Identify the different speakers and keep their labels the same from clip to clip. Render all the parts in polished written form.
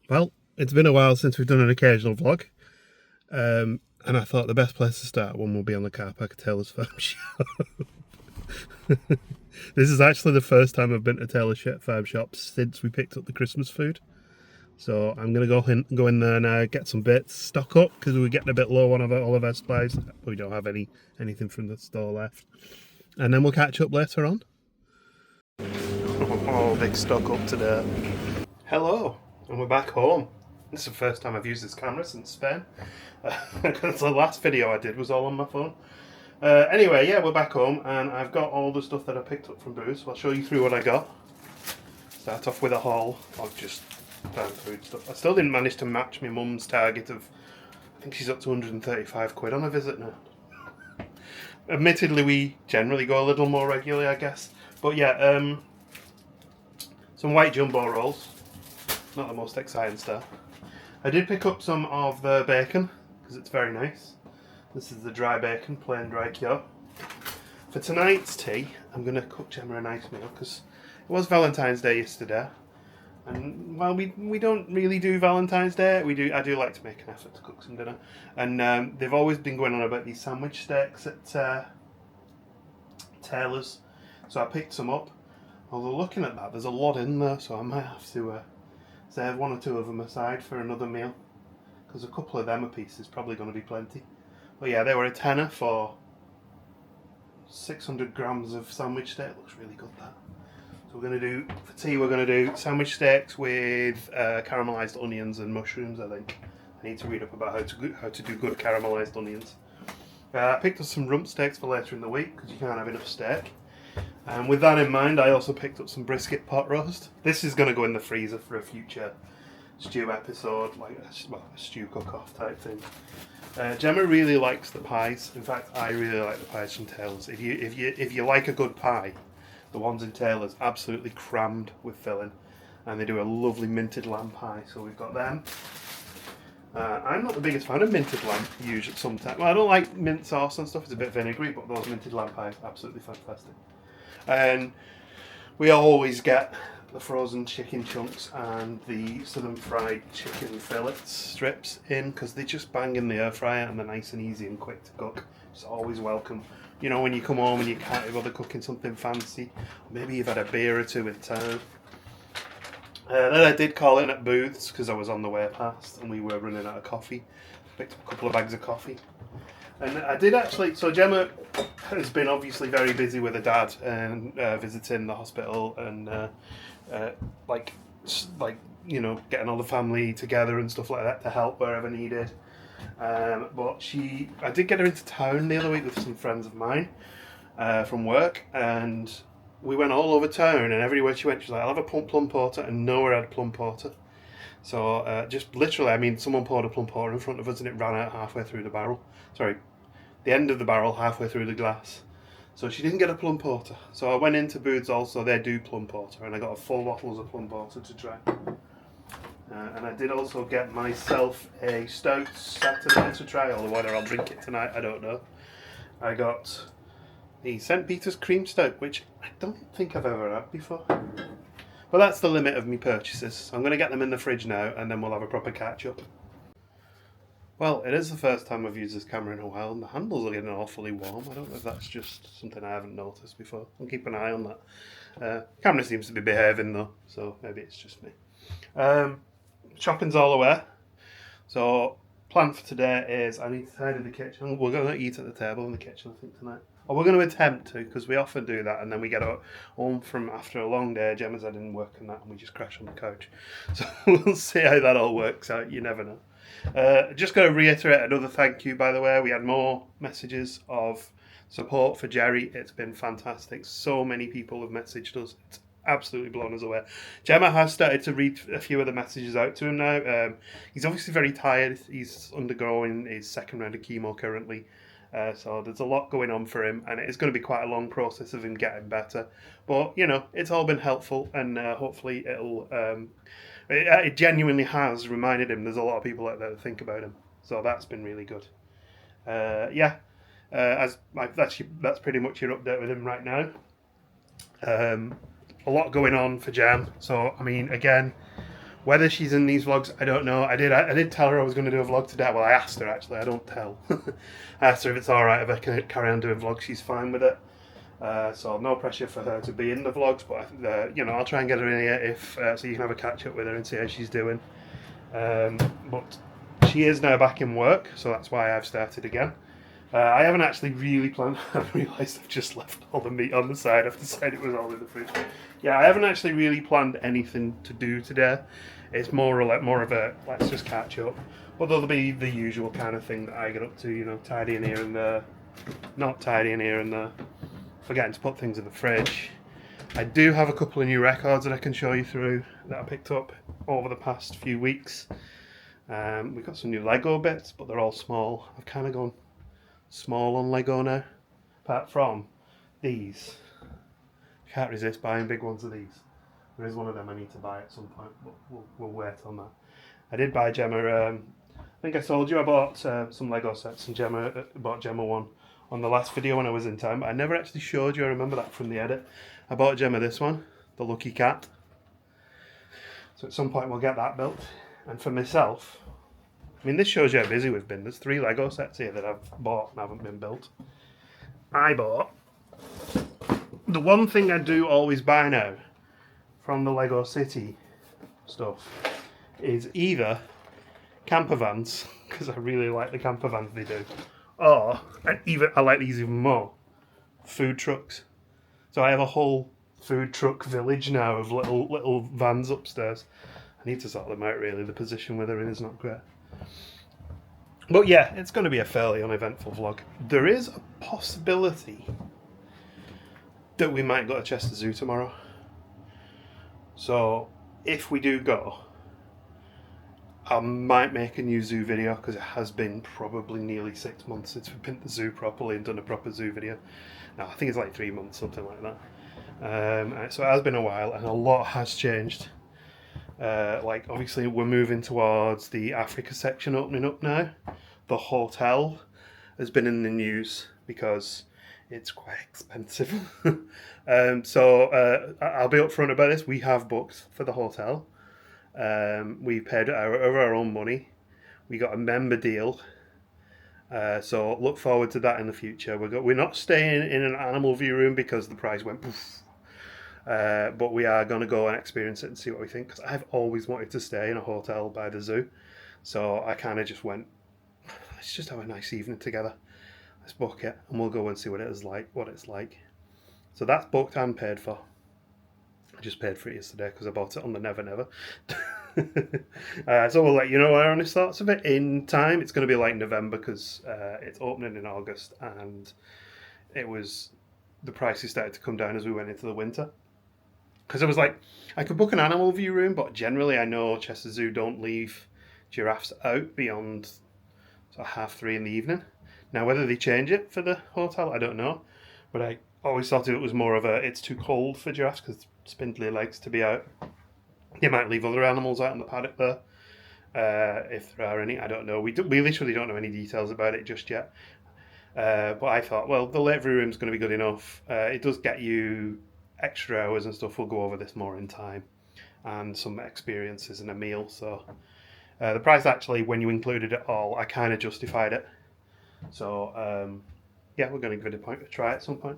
Speaker 1: Well, it's been a while since we've done an occasional vlog, and I thought the best place to start one will be on the car park at Taylor's Farm Shop. This is actually the first time I've been to Taylor's Farm Shop since we picked up the Christmas food. So I'm going to go in there now, get some bits, stock up, because we're getting a bit low on all of our supplies. We don't have anything from the store left. And then we'll catch up later on. Oh, big stock up today. Hello, and we're back home. This is the first time I've used this camera since Spain. Because the last video I did was all on my phone. Anyway, yeah, we're back home, and I've got all the stuff that I picked up from Booze. So I'll show you through what I got. Start off with a haul of just food stuff. I still didn't manage to match my mum's target of, I think she's up to 135 quid on a visit now. Admittedly, we generally go a little more regularly, I guess. But yeah, some white jumbo rolls. Not the most exciting stuff. I did pick up some of the bacon, because it's very nice. This is the dry bacon, plain dry cure. For tonight's tea, I'm going to cook Gemma a nice meal, because it was Valentine's Day yesterday. And while we don't really do Valentine's Day, I do like to make an effort to cook some dinner. And they've always been going on about these sandwich steaks at Taylor's. So I picked some up. Although looking at that, there's a lot in there, so I might have to save one or two of them aside for another meal. Because a couple of them a piece is probably going to be plenty. But yeah, they were a tenner for 600 grams of sandwich steak. Looks really good, that. So we're going to do, for tea, we're going to do sandwich steaks with caramelised onions and mushrooms, I think. I need to read up about how to do good caramelised onions. I picked up some rump steaks for later in the week, because you can't have enough steak. And with that in mind, I also picked up some brisket pot roast. This is going to go in the freezer for a future stew episode, like a stew cook-off type thing. Gemma really likes the pies. In fact, I really like the pies from Taylor's. If you like a good pie, the ones in Taylor's absolutely crammed with filling, and they do a lovely minted lamb pie. So we've got them. I'm not the biggest fan of minted lamb usually. Sometimes, well, I don't like mint sauce and stuff. It's a bit vinegary, but those minted lamb pies absolutely fantastic. And we always get the frozen chicken chunks and the southern fried chicken fillets strips in, because they just bang in the air fryer and they're nice and easy and quick to cook. It's always welcome. You know, when you come home and you can't be bothered cooking something fancy, maybe you've had a beer or two in town. Then I did call in at Booths because I was on the way past and we were running out of coffee. Picked up a couple of bags of coffee. And I did actually, so Gemma has been obviously very busy with her dad and visiting the hospital and like you know, getting all the family together and stuff like that to help wherever needed. But I did get her into town the other week with some friends of mine from work, and we went all over town, and everywhere she went she was like, I'll have a plum porter, and nowhere had plum porter. So just literally, I mean, someone poured a plum porter in front of us and it ran out halfway through the barrel. Sorry, the end of the barrel halfway through the glass. So she didn't get a plum porter. So I went into Booths also, they do plum porter, and I got a 4 bottles of plum porter to try. And I did also get myself a stout Saturday to try, although whether I'll drink it tonight, I don't know. I got the St. Peter's Cream Stout, which I don't think I've ever had before. But that's the limit of my purchases. So I'm going to get them in the fridge now, and then we'll have a proper catch-up. Well, it is the first time I've used this camera in a while, and the handles are getting awfully warm. I don't know if that's just something I haven't noticed before. I'll keep an eye on that. Camera seems to be behaving though, so maybe it's just me. Shopping's all away. So, plan for today is I need to tidy the kitchen. We're going to eat at the table in the kitchen, I think, tonight. Or we're going to attempt to, because we often do that, and then we get home from after a long day. Gemma's had in work and that, and we just crash on the couch. So we'll see how that all works out. You never know. Just going to reiterate another thank you, by the way. We had more messages of support for Jerry. It's been fantastic. So many people have messaged us. It's absolutely blown us away. Gemma has started to read a few of the messages out to him now. He's obviously very tired. He's undergoing his second round of chemo currently. So there's a lot going on for him, and it's going to be quite a long process of him getting better. But, you know, it's all been helpful, and hopefully it genuinely has reminded him there's a lot of people out there that think about him. So that's been really good. That's pretty much your update with him right now. A lot going on for Jam. So, I mean, again, Whether she's in these vlogs, I don't know. I did tell her I was going to do a vlog today. Well, I asked her actually. I don't tell. I asked her if it's all right if I can carry on doing vlogs. She's fine with it. So no pressure for her to be in the vlogs, but you know, I'll try and get her in here if so you can have a catch up with her and see how she's doing. But she is now back in work, so that's why I've started again. I haven't actually really planned. I've realised I've just left all the meat on the side. I've decided it was all in the fridge. Yeah, I haven't actually really planned anything to do today. It's more of a let's just catch up. But there'll be the usual kind of thing that I get up to, you know, tidying here and there, not tidying here and there, forgetting to put things in the fridge. I do have a couple of new records that I can show you through that I picked up over the past few weeks. We've got some new Lego bits, but they're all small. I've kind of gone small on Lego now, apart from these. Can't resist buying big ones of these. There is one of them I need to buy at some point, but we'll wait on that. I did buy Gemma, I think I told you I bought some Lego sets, and Gemma bought Gemma one on the last video when I was in town, but I never actually showed you. I remember that from the edit. I bought Gemma this one, the Lucky Cat. So at some point we'll get that built. And for myself, I mean, this shows you how busy we've been. There's 3 Lego sets here that I've bought and haven't been built. I bought the one thing I do always buy now from the Lego City stuff is either camper vans, because I really like the camper vans they do, or, and even I like these even more, food trucks. So I have a whole food truck village now of little vans upstairs. I need to sort them out really. The position where they're in is not great. But yeah, it's going to be a fairly uneventful vlog. There is a possibility that we might go to Chester Zoo tomorrow. So if we do go, I might make a new zoo video, because it has been probably nearly 6 months since we've been to the zoo properly and done a proper zoo video. No, I think it's like 3 months, something like that. So it has been a while and a lot has changed. Like obviously we're moving towards the Africa section opening up now. The hotel has been in the news because it's quite expensive. So I'll be upfront about this. We have booked for the hotel. We paid over our own money. We got a member deal. So look forward to that in the future. We're not staying in an animal view room because the price went poof. But we are going to go and experience it and see what we think, because I've always wanted to stay in a hotel by the zoo. So I kind of just went, let's just have a nice evening together. Let's book it and we'll go and see what it's like. So that's booked and paid for. I just paid for it yesterday because I bought it on the Never Never. So we'll let you know our honest thoughts of it in time. It's going to be like November because it's opening in August, and the prices started to come down as we went into the winter. Because I was like, I could book an animal view room, but generally I know Chester Zoo don't leave giraffes out beyond sort of 3:30 in the evening. Now whether they change it for the hotel, I don't know. But I always thought it was more of it's too cold for giraffes because spindly legs to be out. They might leave other animals out in the paddock there. If there are any, I don't know. We literally don't know any details about it just yet. But I thought, well, the late view room's going to be good enough. It does get you extra hours and stuff. We'll go over this more in time, and some experiences and a meal. So the price actually, when you included it all, I kind of justified it. So yeah, we're going to give it a try at some point.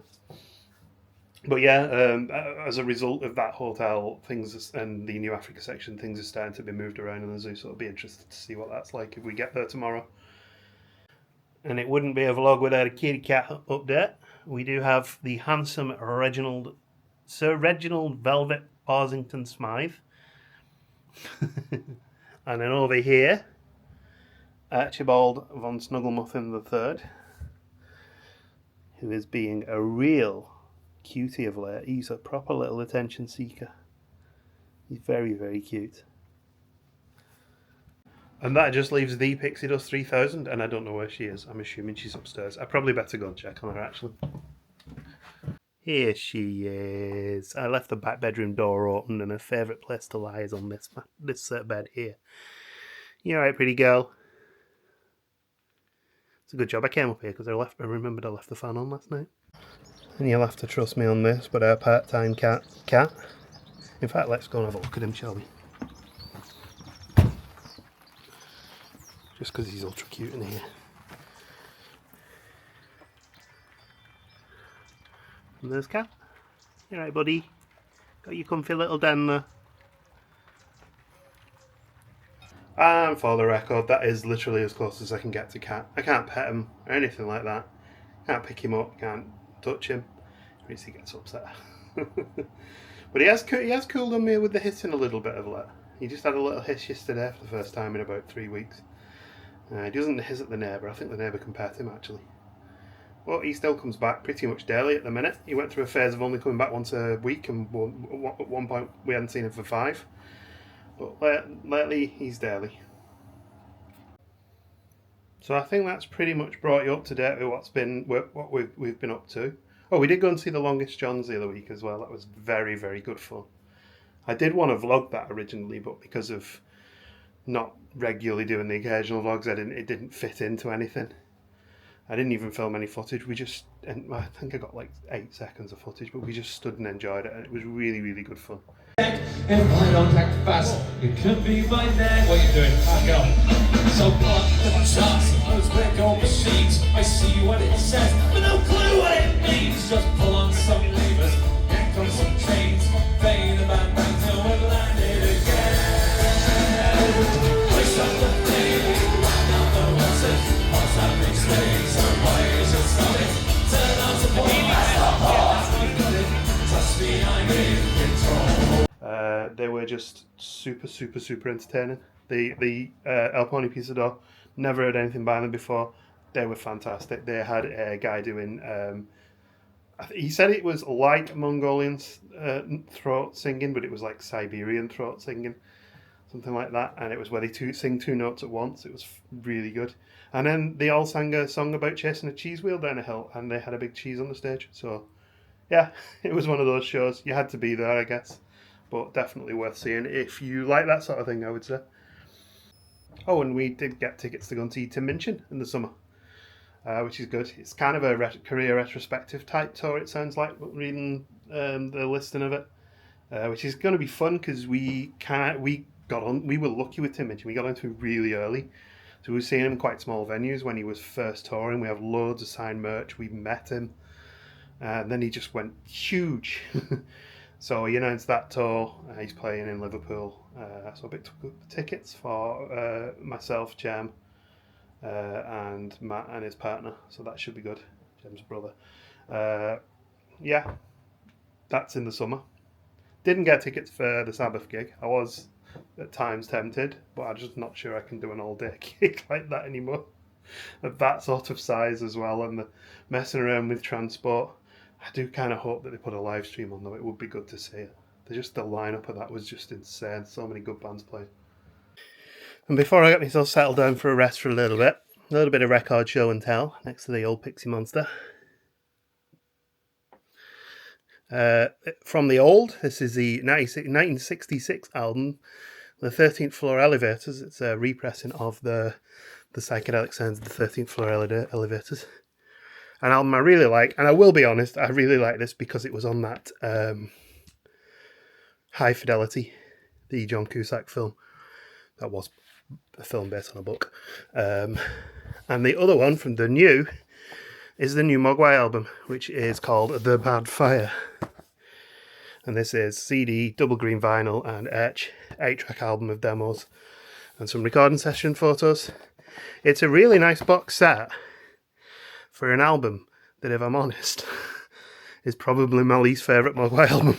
Speaker 1: But yeah, as a result of that hotel, things and the new Africa section, things are starting to be moved around in the zoo. So it'll be interesting to see what that's like if we get there tomorrow. And it wouldn't be a vlog without a kitty cat update. We do have the handsome Sir Reginald Velvet Parsington Smythe. And then over here, Archibald von Snugglemuffin III, who is being a real cutie of late. He's a proper little attention seeker. He's very, very cute. And that just leaves the Pixie Dust 3000, and I don't know where she is. I'm assuming she's upstairs. I probably better go and check on her, actually. Here she is. I left the back bedroom door open, and her favourite place to lie is on this bed here. You alright, pretty girl? It's a good job I came up here, because I remembered I left the fan on last night. And you'll have to trust me on this, but our part-time cat. In fact, let's go and have a look at him, shall we? just because he's ultra cute in here. And there's Cat. You alright, buddy? Got your comfy little den there. And for the record, that is literally as close as I can get to Cat. I can't pet him or anything like that. Can't pick him up, can't touch him. At least he gets upset. But he has cooled on me with the hissing a little bit of late. He just had a little hiss yesterday for the first time in about 3 weeks. He doesn't hiss at the neighbour. I think the neighbour can pet him actually. Well, he still comes back pretty much daily at the minute. He went through a phase of only coming back once a week, and at one point we hadn't seen him for 5. But lately he's daily. So I think that's pretty much brought you up to date with what we've been up to. Oh, we did go and see the Longest Johns the other week as well. That was very, very good fun. I did want to vlog that originally, but because of not regularly doing the occasional vlogs, it didn't fit into anything. I didn't even film any footage. I think I got like 8 seconds of footage, but we just stood and enjoyed it, and it was really, really good fun.
Speaker 2: If I don't act fast, it could be my neck. What are you doing? Back up. So block the shots, those big old machines. I see what it says, but no clue what it means. Just pull on some levers, yank on some chains, fade the band back till we're landed again. Push up the thing, round out the horses, what's that big swing? Some ways to stop it, turn on to pull that's the horse. We got it, trust me, I'm in control.
Speaker 1: They were just super, super, super entertaining. The El Pony Pisador, never heard anything by them before. They were fantastic. They had a guy doing, he said it was like Mongolian throat singing, but it was like Siberian throat singing, something like that. And it was where they sing 2 notes at once. It was really good. And then they all sang a song about chasing a cheese wheel down a hill, and they had a big cheese on the stage. So, yeah, it was one of those shows. You had to be there, I guess. But definitely worth seeing if you like that sort of thing, I would say. Oh, and we did get tickets to go and see Tim Minchin in the summer, which is good. It's kind of a career retrospective type tour, it sounds like, reading the listing of it, which is going to be fun because we were lucky with Tim Minchin. We got onto him really early, so we were seeing him in quite small venues when he was first touring. We have loads of signed merch. We met him, and then he just went huge. So he announced that tour. He's playing in Liverpool. So I picked up tickets for myself, Jem, and Matt and his partner. So that should be good. Jem's brother. Yeah, that's in the summer. Didn't get tickets for the Sabbath gig. I was at times tempted, but I'm just not sure I can do an all-day gig like that anymore. At that sort of size as well, and the messing around with transport. I do kind of hope that they put a live stream on, though. It would be good to see it. The lineup of that was just insane. So many good bands playing. And before I got myself settled down for a rest for a little bit of record show and tell next to the old Pixie Monster. From the old, this is the 1966 album, The 13th Floor Elevators. It's a repressing of the psychedelic sounds of the 13th Floor Elevators. An album I really like, and I will be honest, I really like this because it was on that High Fidelity, the John Cusack film. That was a film based on a book. And the other one from the new is the new Mogwai album, which is called The Bad Fire. And this is CD, double green vinyl, and 8-track album of demos and some recording session photos. It's a really nice box set for an album that, if I'm honest, is probably my least favourite Mogwai album.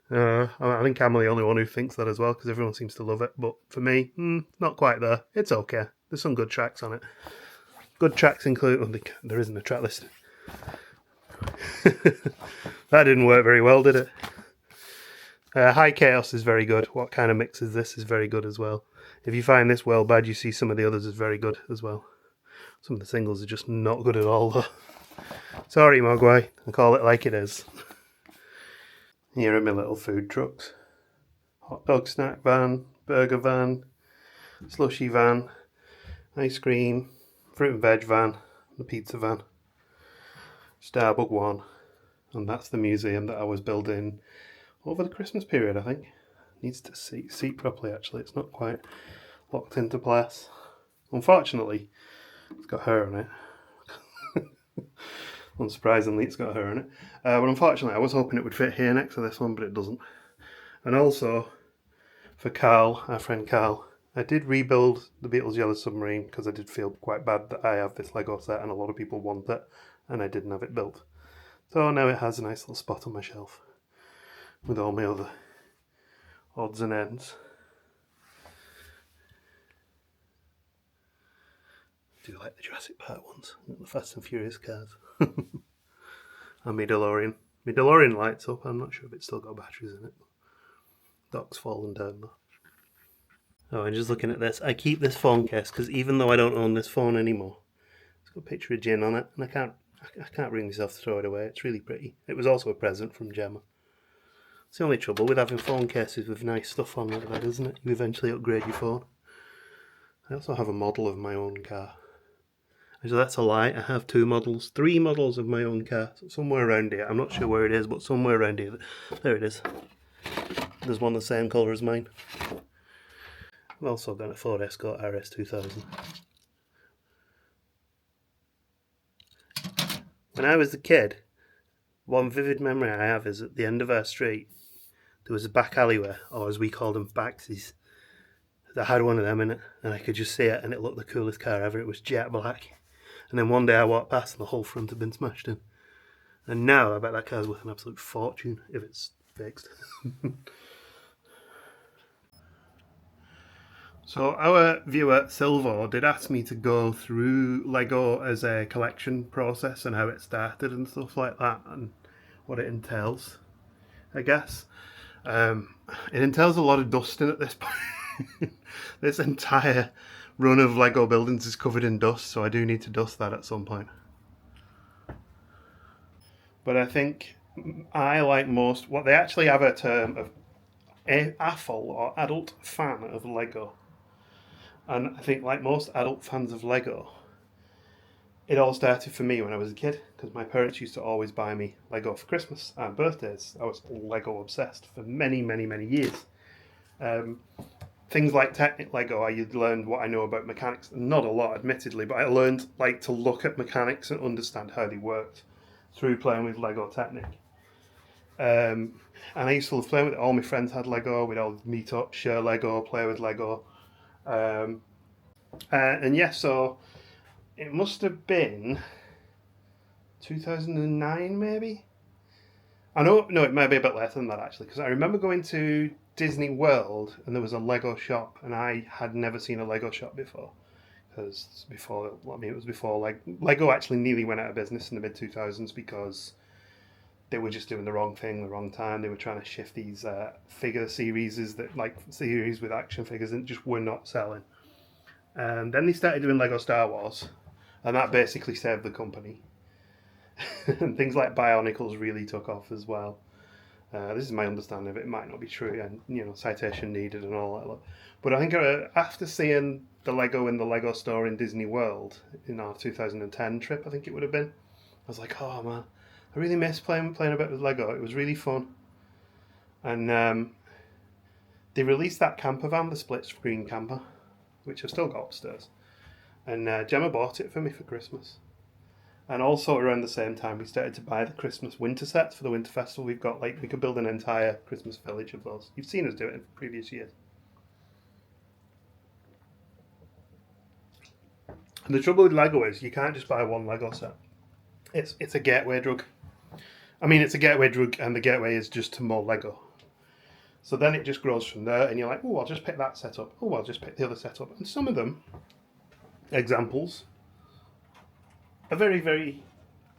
Speaker 1: I think I'm the only one who thinks that as well, because everyone seems to love it. But for me, not quite there. It's okay. There's some good tracks on it. Good tracks include... Well, there isn't a track list. That didn't work very well, did it? High Chaos is very good. What Kind of Mix Is This is very good as well. If you find this well bad, you see some of the others as very good as well. Some of the singles are just not good at all, though. Sorry, Mogwai. I'll call it like it is. Here are my little food trucks. Hot dog snack van, burger van, slushy van, ice cream, fruit and veg van, the pizza van, Starbug one. And that's the museum that I was building over the Christmas period, I think. Needs to seat properly, actually. It's not quite locked into place. Unfortunately, it's got her on it. Unsurprisingly, it's got her on it. But unfortunately, I was hoping it would fit here next to this one, but it doesn't. And also, for Carl, our friend Carl, I did rebuild the Beatles Yellow Submarine because I did feel quite bad that I have this Lego set and a lot of people want it, and I didn't have it built. So now it has a nice little spot on my shelf with all my other odds and ends. I do like the Jurassic Park ones, the Fast and Furious cars. And my DeLorean. My DeLorean lights up, I'm not sure if it's still got batteries in it. Doc's fallen down though. Oh, and just looking at this, I keep this phone case because even though I don't own this phone anymore, it's got a picture of Gin on it, and I can't bring myself to throw it away. It's really pretty. It was also a present from Gemma. It's the only trouble with having phone cases with nice stuff on like that, isn't it? You eventually upgrade your phone. I also have a model of my own car. Actually, that's a lie. I have 3 models of my own car. Somewhere around here. I'm not sure where it is, but somewhere around here. There it is. There's one the same colour as mine. I've also got a Ford Escort RS 2000. When I was a kid, one vivid memory I have is at the end of our street, there was a back alleyway, or as we called them, backsies, that had one of them in it, and I could just see it, and it looked the coolest car ever. It was jet black. And then one day I walked past and the whole front had been smashed in. And now I bet that car's worth an absolute fortune if it's fixed. So our viewer Silvo did ask me to go through Lego as a collection process and how it started and stuff like that and what it entails, I guess. It entails a lot of dusting at this point. This entire run of Lego buildings is covered in dust, so I do need to dust that at some point. But I think I, like most, what they actually have a term of AFL or adult fan of Lego. And I think like most adult fans of Lego, it all started for me when I was a kid, because my parents used to always buy me Lego for Christmas and birthdays. I was Lego obsessed for many, many, many years. Things like Technic Lego, I learned what I know about mechanics. Not a lot, admittedly, but I learned like to look at mechanics and understand how they worked through playing with Lego Technic. And I used to love playing with it. All my friends had Lego. We'd all meet up, share Lego, play with Lego. And yeah, so it must have been 2009 maybe? No, it might be a bit later than that actually, because I remember going to Disney World and there was a Lego shop, and I had never seen a Lego shop before. Because it was before like Lego actually nearly went out of business in the mid-2000s because they were just doing the wrong thing, the wrong time. They were trying to shift these figure series with action figures, and just were not selling. And then they started doing Lego Star Wars, and that basically saved the company. And things like Bionicles really took off as well. This is my understanding of it. It might not be true, and citation needed and all that. But I think after seeing the Lego in the Lego store in Disney World in our 2010 trip, I think it would have been, I was like, oh man, I really miss playing a bit with Lego. It was really fun. And they released that camper van, the split screen camper, which I've still got upstairs. And Gemma bought it for me for Christmas. And also around the same time, we started to buy the Christmas winter sets for the Winter Festival. We could build an entire Christmas village of those. You've seen us do it in previous years. And the trouble with Lego is you can't just buy one Lego set. It's a gateway drug. I mean, it's a gateway drug, and the gateway is just to more Lego. So then it just grows from there, and you're like, oh, I'll just pick that set up. Oh, I'll just pick the other set up. And some of them, examples, are very, very,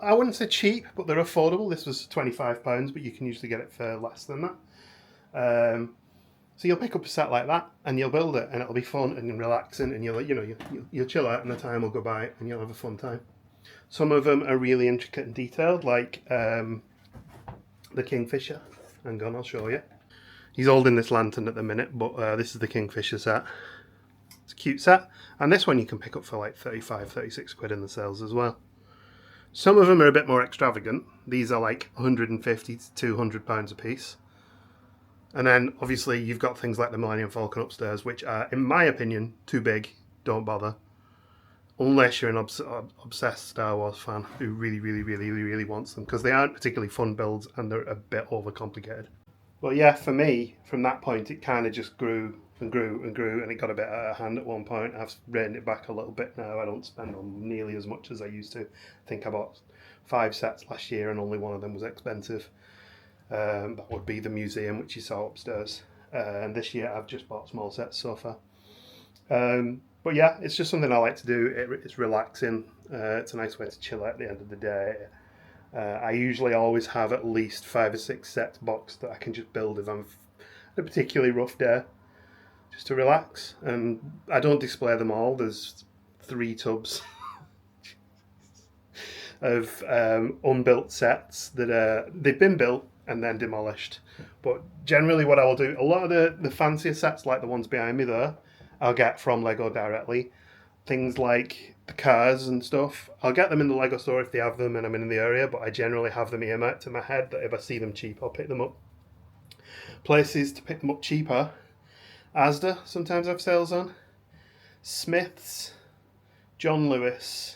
Speaker 1: I wouldn't say cheap, but they're affordable. This was £25, but you can usually get it for less than that. So you'll pick up a set like that, and you'll build it, and it'll be fun and relaxing, and you'll chill out, and the time will go by, and you'll have a fun time. Some of them are really intricate and detailed, like the Kingfisher. Hang on, I'll show you. He's holding this lantern at the minute, but this is the Kingfisher set. It's a cute set. And this one you can pick up for like 35, 36 quid in the sales as well. Some of them are a bit more extravagant. These are like 150 to £200 a piece. And then obviously you've got things like the Millennium Falcon upstairs, which are, in my opinion, too big. Don't bother. Unless you're an obsessed Star Wars fan who really, really, really, really wants them, because they aren't particularly fun builds and they're a bit overcomplicated. But yeah, for me, from that point, it kind of just grew and grew and grew, and it got a bit out of hand at one point. I've reined it back a little bit now. I don't spend on nearly as much as I used to. I think I bought 5 sets last year, and only one of them was expensive. That would be the museum, which you saw upstairs. And this year, I've just bought small sets so far. But yeah, it's just something I like to do. It's relaxing. It's a nice way to chill out at the end of the day. I usually always have at least 5 or 6 sets boxed that I can just build if I'm on a particularly rough day, just to relax. And I don't display them all. There's 3 tubs of unbuilt sets that they've been built and then demolished. But generally what I will do, a lot of the fancier sets, like the ones behind me there, I'll get from Lego directly. Things like the cars and stuff, I'll get them in the Lego store if they have them and I'm in the area, but I generally have them earmarked in my head that if I see them cheap, I'll pick them up. Places to pick them up cheaper: Asda sometimes have sales on, Smith's, John Lewis.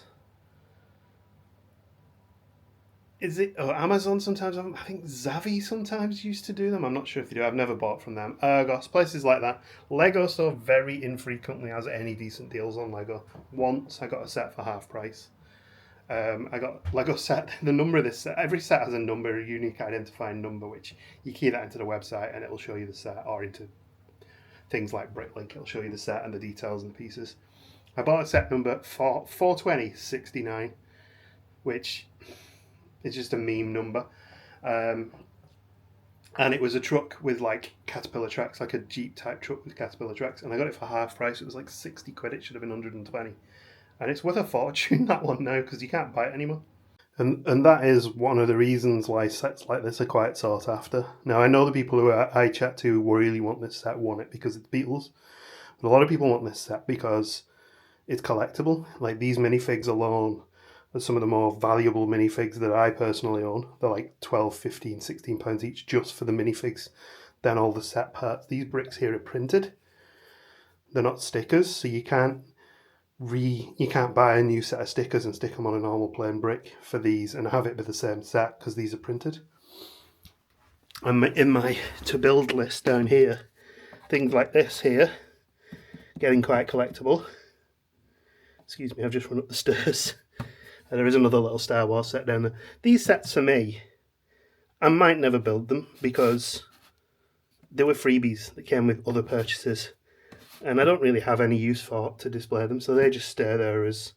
Speaker 1: Amazon sometimes? I think Zavvi sometimes used to do them. I'm not sure if they do. I've never bought from them. Argos, places like that. Lego store very infrequently has any decent deals on Lego. Once I got a set for half price. I got Lego set. The number of this set, every set has a number, a unique identifying number, which you key that into the website and it'll show you the set, or into things like Bricklink. It'll show you the set and the details and the pieces. I bought a set number 42069, which it's just a meme number. And it was a truck with like Caterpillar tracks, like a Jeep type truck with Caterpillar tracks. And I got it for half price. It was like 60 quid. It should have been 120. And it's worth a fortune, that one, now, because you can't buy it anymore. And that is one of the reasons why sets like this are quite sought after. Now, I know the people who I chat to really want this set want it because it's Beatles. But a lot of people want this set because it's collectible. Like these minifigs alone, some of the more valuable minifigs that I personally own. They're like 12, 15, 16 pounds each just for the minifigs. Then all the set parts. These bricks here are printed. They're not stickers, so you can't buy a new set of stickers and stick them on a normal plain brick for these and have it be the same set, because these are printed. And in my to build list down here, things like this here, getting quite collectible. Excuse me, I've just run up the stairs. And there is another little Star Wars set down there. These sets for me, I might never build them because they were freebies that came with other purchases. And I don't really have any use for to display them, so they just stay there as,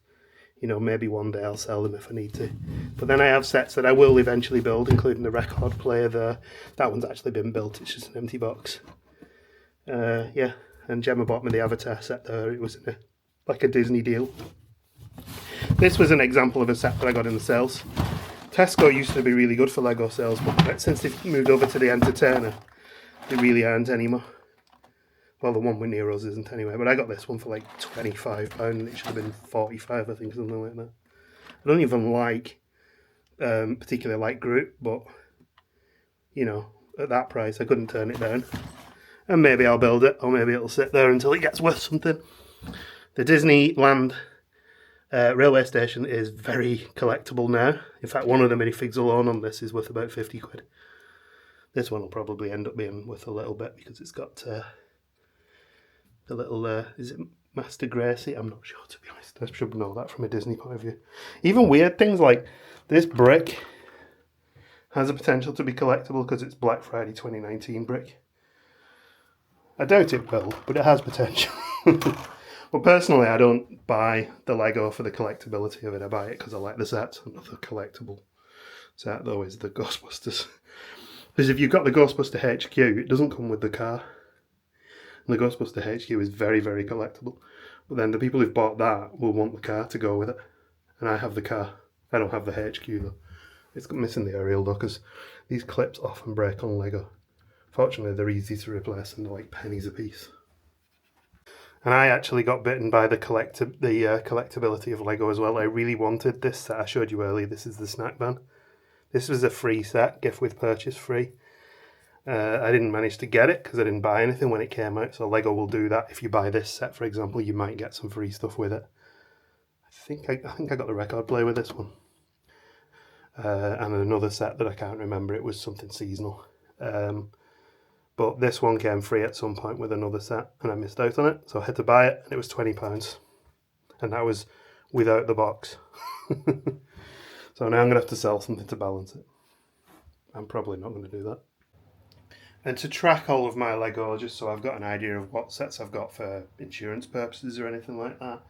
Speaker 1: you know, maybe one day I'll sell them if I need to. But then I have sets that I will eventually build, including the record player there. That one's actually been built, it's just an empty box. Yeah, and Gemma bought me the Avatar set there. It was like a Disney deal. This was an example of a set that I got in the sales. Tesco used to be really good for Lego sales, but since they've moved over to the Entertainer, they really aren't anymore. Well, the one with Nero's isn't anyway, but I got this one for like £25 and it should have been 45, I think, something like that. I don't even particularly like Groot, but, you know, at that price I couldn't turn it down. And maybe I'll build it, or maybe it'll sit there until it gets worth something. The Disneyland railway station is very collectible now. In fact, one of the minifigs alone on this is worth about 50 quid. This one will probably end up being worth a little bit because it's got the little, is it Master Gracie? I'm not sure, to be honest. I should know that from a Disney point of view. Even weird things like this brick has a potential to be collectible because it's Black Friday 2019 brick. I doubt it will, but it has potential. Well, personally, I don't buy the Lego for the collectability of it. I buy it because I like the set. Another collectible set, though, is the Ghostbusters. Because if you've got the Ghostbuster HQ, it doesn't come with the car. And the Ghostbuster HQ is very, very collectible. But then the people who've bought that will want the car to go with it. And I have the car. I don't have the HQ, though. It's missing the aerial, though, because these clips often break on Lego. Fortunately, they're easy to replace and they're like pennies a piece. And I actually got bitten by the collectability of Lego as well. I really wanted this set I showed you earlier. This is the snack van. This was a free set, gift with purchase free. I didn't manage to get it because I didn't buy anything when it came out. So Lego will do that. If you buy this set, for example, you might get some free stuff with it. I think I got the record player with this one. And another set that I can't remember. It was something seasonal. But this one came free at some point with another set, and I missed out on it. So I had to buy it, and it was £20. And that was without the box. So now I'm going to have to sell something to balance it. I'm probably not going to do that. And to track all of my Lego, just so I've got an idea of what sets I've got for insurance purposes or anything like that,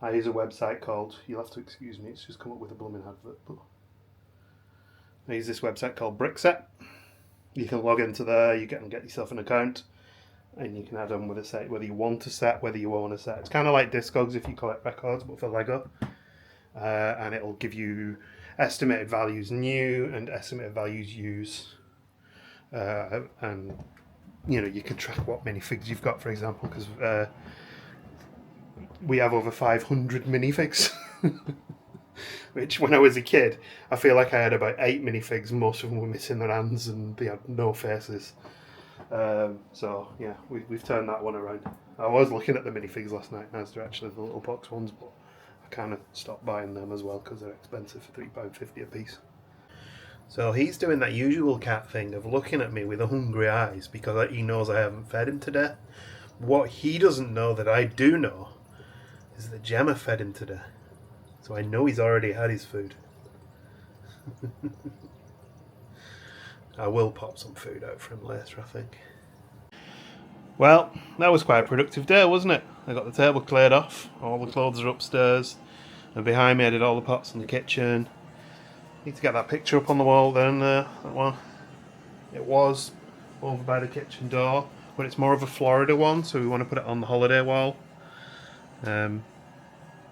Speaker 1: I use a website called, you'll have to excuse me, it's just come up with a blooming advert, but I use this website called Brickset. You can log into there, you can get yourself an account, and you can add on with a set, whether you want a set, whether you own a set. It's kind of like Discogs if you collect records, but for Lego. And it'll give you estimated values new and estimated values used. And you know, you can track what minifigs you've got, for example, because we have over 500 minifigs. Which, when I was a kid, I feel like I had about 8 minifigs. Most of them were missing their hands and they had no faces. So yeah, we've turned that one around. I was looking at the minifigs last night, as they're actually the little box ones, but I kind of stopped buying them as well because they're expensive for £3.50 a piece. So he's doing that usual cat thing of looking at me with hungry eyes because he knows I haven't fed him to death. What he doesn't know that I do know is that Gemma fed him to death. So I know he's already had his food. I will pop some food out for him later, I think. Well, that was quite a productive day, wasn't it? I got the table cleared off, all the clothes are upstairs, and behind me I did all the pots in the kitchen. Need to get that picture up on the wall then, that one. It was over by the kitchen door, but it's more of a Florida one, so we want to put it on the holiday wall.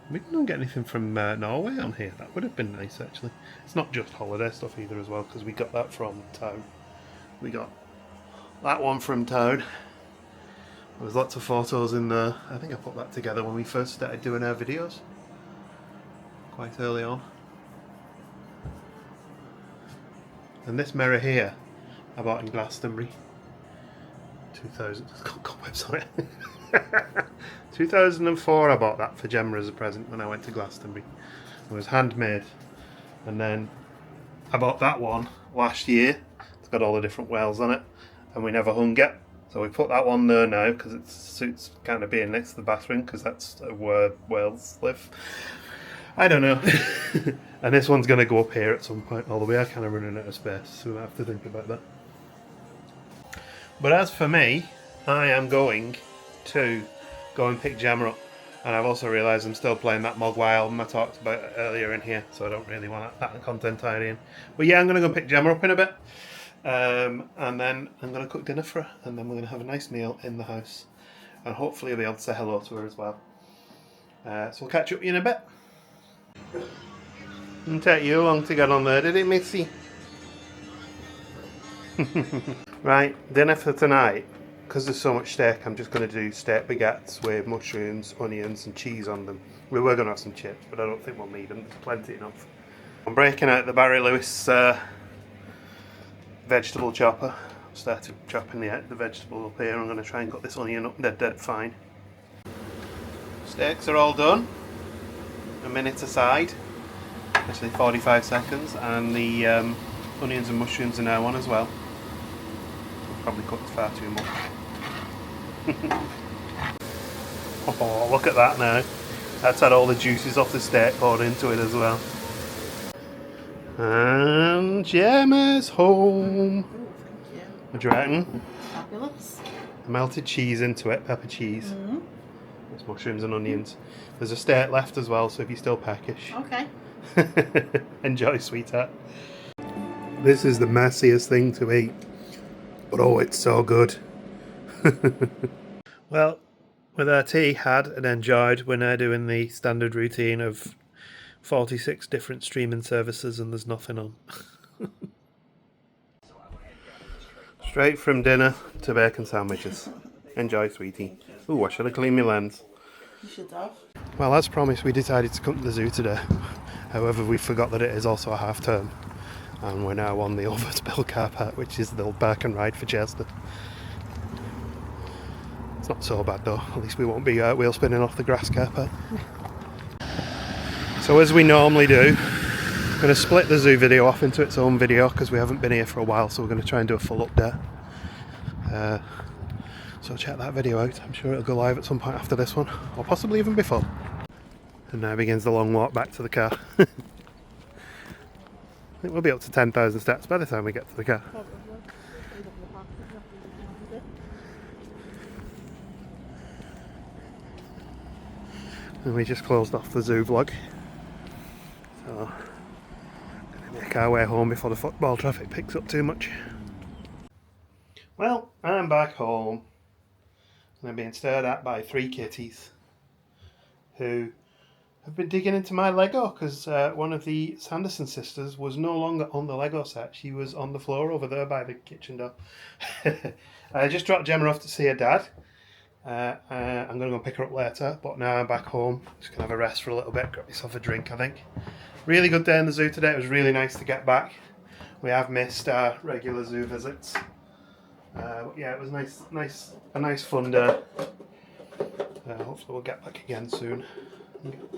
Speaker 1: We didn't get anything from Norway on here. That would have been nice, actually. It's not just holiday stuff either as well, because we got that from town. We got that one from town. There's lots of photos in there. I think I put that together when we first started doing our videos. Quite early on. And this mirror here, I bought in Glastonbury. 2000, got website. 2004 I bought that for Gemma as a present when I went to Glastonbury. It was handmade. And then I bought that one last year. It's got all the different whales on it. And we never hung it. So we put that one there now because it suits kind of being next to the bathroom because that's where whales live. I don't know. And this one's going to go up here at some point, although we are kind of running out of space, so we'll have to think about that. But as for me, I am going to go and pick Gemma up. And I've also realised I'm still playing that Mogwai album I talked about earlier in here, so I don't really want that content tidying. But yeah, I'm going to go pick Gemma up in a bit. And then I'm going to cook dinner for her, and then we're going to have a nice meal in the house. And hopefully I'll be able to say hello to her as well. So we'll catch up with you in a bit. Didn't take you long to get on there, did it, Missy? Right, dinner for tonight. Because there's so much steak, I'm just going to do steak baguettes with mushrooms, onions and cheese on them. We were going to have some chips, but I don't think we'll need them. There's plenty enough. I'm breaking out the Barry Lewis vegetable chopper. I've started chopping the vegetable up here. I'm going to try and cut this onion up dead fine. Steaks are all done. A minute aside. Actually 45 seconds. And the onions and mushrooms are now on as well. Probably cooked far too much. Oh, look at that now. That's had all the juices off the steak poured into it as well. And Gemma's home. What do you reckon?
Speaker 3: Fabulous.
Speaker 1: Melted cheese into it, pepper cheese. There's mushrooms and onions. There's a steak left as well, so if you're still peckish.
Speaker 3: Okay.
Speaker 1: Enjoy, sweetheart. This is the messiest thing to eat. But oh, it's so good. Well, with our tea had and enjoyed, we're now doing the standard routine of 46 different streaming services and there's nothing on. Straight from dinner to bacon sandwiches. Enjoy, sweetie. Ooh, I should have cleaned my lens.
Speaker 3: You should have.
Speaker 1: Well, as promised, we decided to come to the zoo today. However, we forgot that it is also a half term. And we're now on the overspill car park, which is the park and ride for Chester. It's not so bad though, at least we won't be wheel spinning off the grass car park. So as we normally do, I'm going to split the zoo video off into its own video because we haven't been here for a while, so we're going to try and do a full update. So check that video out, I'm sure it'll go live at some point after this one, or possibly even before. And now begins the long walk back to the car. I think we'll be up to 10,000 steps by the time we get to the car. And we just closed off the zoo vlog. So, going to make our way home before the football traffic picks up too much. Well, I'm back home. And I'm being stared at by 3 kitties who have been digging into my Lego because one of the Sanderson sisters was no longer on the Lego set. She was on the floor over there by the kitchen door. I just dropped Gemma off to see her dad. I'm going to go pick her up later, but now I'm back home. Just going to have a rest for a little bit, grab myself a drink, I think. Really good day in the zoo today. It was really nice to get back. We have missed our regular zoo visits. But yeah, it was a nice fun day. Hopefully we'll get back again soon.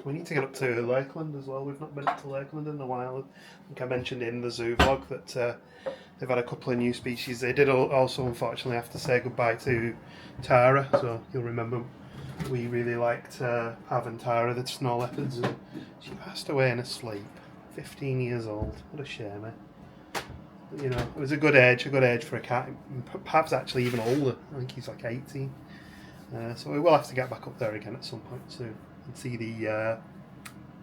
Speaker 1: We need to get up to Lakeland as well. We've not been up to Lakeland in a while. I think I mentioned in the zoo vlog that they've had a couple of new species. They did also unfortunately have to say goodbye to Tara, so you'll remember we really liked having Tara, the snow leopards, and she passed away in her sleep, 15 years old. What a shame, eh? You know, it was a good age for a cat, perhaps actually even older. I think he's like 18. So we will have to get back up there again at some point soon and see the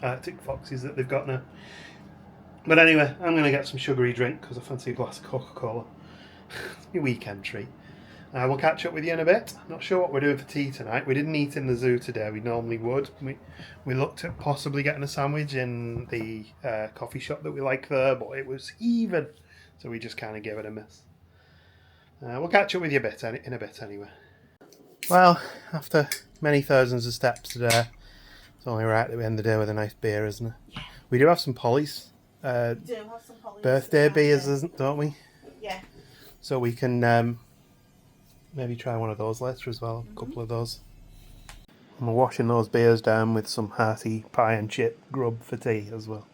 Speaker 1: Arctic foxes that they've got now. But anyway, I'm going to get some sugary drink because I fancy a glass of Coca-Cola. It's my weekend treat. We'll catch up with you in a bit. Not sure what we're doing for tea tonight. We didn't eat in the zoo today. We normally would. We looked at possibly getting a sandwich in the coffee shop that we like there, but it was even. So we just kind of gave it a miss. We'll catch up with you in a bit anyway. Well, after many thousands of steps today, it's only right that we end the day with a nice beer, isn't it? Yeah. We do have some Polly's.
Speaker 3: We do have some Polly's
Speaker 1: birthday beers, don't we?
Speaker 3: Yeah.
Speaker 1: So we can maybe try one of those later as well. A couple of those. And we're washing those beers down with some hearty pie and chip grub for tea as well.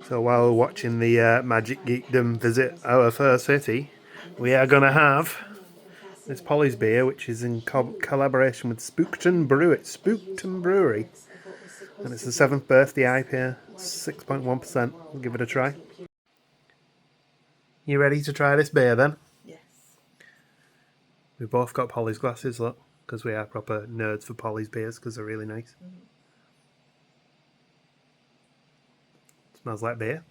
Speaker 1: So while we're watching the Magic Geekdom visit our first city, we are going to have this Polly's beer, which is in collaboration with Spookton Brewery. And it's the 7th birthday IPA, 6.1%. We'll give it a try. You ready to try this beer then?
Speaker 3: Yes.
Speaker 1: We've both got Polly's glasses, look, because we are proper nerds for Polly's beers because they're really nice. Mm-hmm. Smells like beer.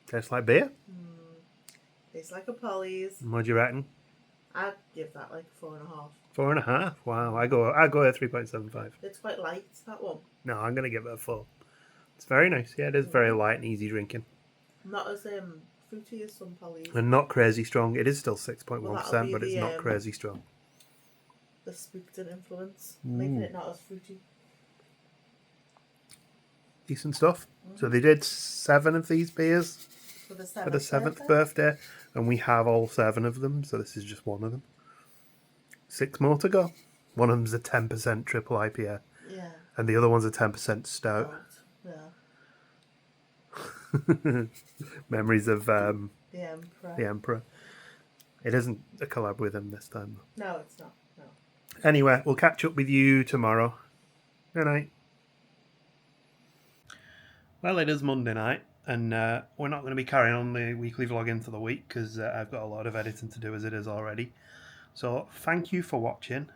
Speaker 1: Tastes like beer.
Speaker 3: Tastes like a Polly's.
Speaker 1: What do you reckon?
Speaker 3: I'd give that like 4.5.
Speaker 1: 4.5? Wow, I go at 3.75.
Speaker 3: It's quite light, that one.
Speaker 1: No, I'm gonna give it a 4. It's very nice. Yeah, it is very light and easy drinking.
Speaker 3: Not as fruity as some Polly's.
Speaker 1: And not crazy strong. It is still 6.1%,
Speaker 3: well,
Speaker 1: but it's not crazy strong.
Speaker 3: The Spookton influence, making it not as fruity.
Speaker 1: Decent stuff. So they did 7 of these beers
Speaker 3: For the
Speaker 1: 7th birthday, and we have all 7 of them, so this is just one of them. 6 more to go. One of them's a 10% triple IPA.
Speaker 3: Yeah.
Speaker 1: And the other one's a 10% stout.
Speaker 3: Yeah.
Speaker 1: Memories of
Speaker 3: The Emperor.
Speaker 1: the Emperor. It isn't a collab with him this time, though.
Speaker 3: No, it's not. No.
Speaker 1: Anyway, we'll catch up with you tomorrow. Good night. Well, it is Monday night, and we're not going to be carrying on the weekly vlog into the week because I've got a lot of editing to do as it is already. So thank you for watching, and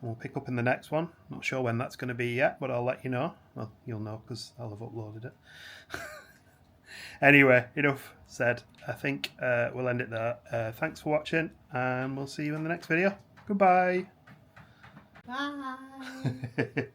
Speaker 1: we'll pick up in the next one. Not sure when that's going to be yet, but I'll let you know. Well, you'll know because I'll have uploaded it. Anyway, enough said. I think we'll end it there. Thanks for watching, and we'll see you in the next video. Goodbye.
Speaker 3: Bye.